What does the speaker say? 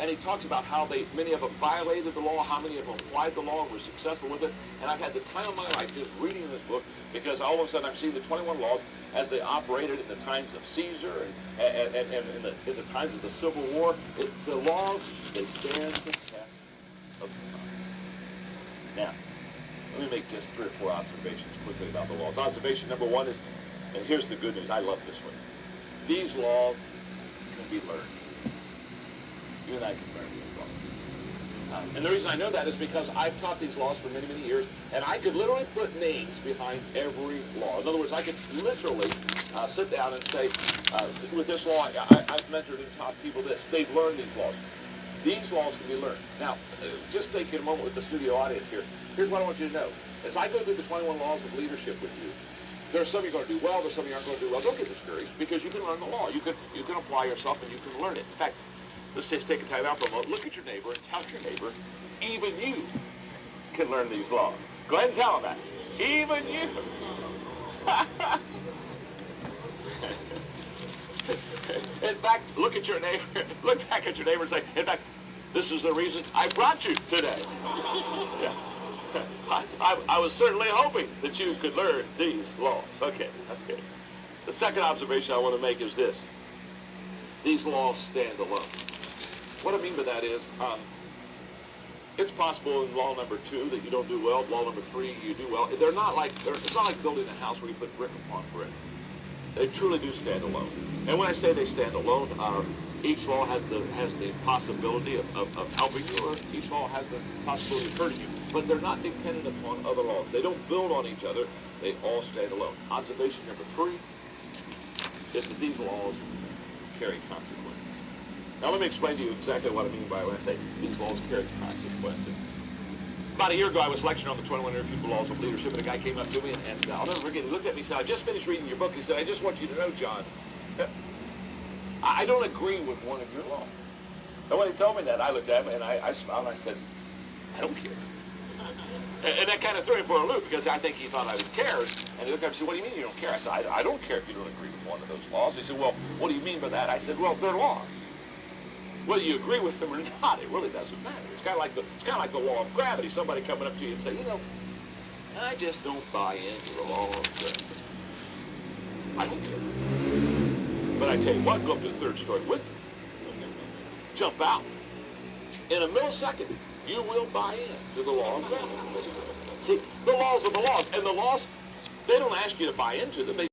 and he talks about how many of them violated the law, how many of them applied the law and were successful with it. And I've had the time of my life just reading this book, because all of a sudden I'm seeing the 21 laws as they operated in the times of Caesar and in the times of the Civil War. The laws, they stand the test of time. Now, let me make just 3 or 4 observations quickly about the laws. Observation number 1 is, and here's the good news, I love this one. These laws can be learned. You and I can learn these laws. And the reason I know that is because I've taught these laws for many, many years, and I could literally put names behind every law. In other words, I could literally sit down and say, with this law, I've mentored and taught people this. They've learned these laws. These laws can be learned. Now, just take a moment with the studio audience here. Here's what I want you to know. As I go through the 21 laws of leadership with you, there's some you're going to do well, there's some you aren't going to do well. Don't get discouraged, because you can learn the law. You can apply yourself, and you can learn it. In fact, let's just take a time out for a moment. Look at your neighbor and tell your neighbor, even you can learn these laws. Go ahead and tell them that. Even you. In fact, look at your neighbor, look back at your neighbor and say, in fact, this is the reason I brought you today. Yeah. I was certainly hoping that you could learn these laws. Okay. The second observation I want to make is this. These laws stand alone. What I mean by that is, it's possible in law number 2 that you don't do well. Law number 3, you do well. It's not like building a house where you put brick upon brick. They truly do stand alone. And when I say they stand alone, each law has the possibility of helping you, or each law has the possibility of hurting you. But they're not dependent upon other laws. They don't build on each other. They all stand alone. Observation number 3 is that these laws carry consequences. Now let me explain to you exactly what I mean by when I say these laws carry consequences. About a year ago, I was lecturing on the 21 irrefutable laws of leadership, and a guy came up to me, and I'll never forget, he looked at me and said, I just finished reading your book. He said, I just want you to know, John, I don't agree with one of your laws. And when he told me that, I looked at him, and I smiled, and I said, I don't care. And that kind of threw him for a loop, because I think he thought I would care. And he looked at me and said, what do you mean you don't care? I said, I don't care if you don't agree with one of those laws. He said, well, what do you mean by that? I said, well, they're laws. Whether you agree with them or not, it really doesn't matter. It's kind of like the law of gravity. Somebody coming up to you and say, you know, I just don't buy into the law of gravity. I don't care. But I tell you what, go up to the 3rd story with me. Jump out. In a millisecond, you will buy into the law of gravity. See, the laws are the laws. And the laws, they don't ask you to buy into them. They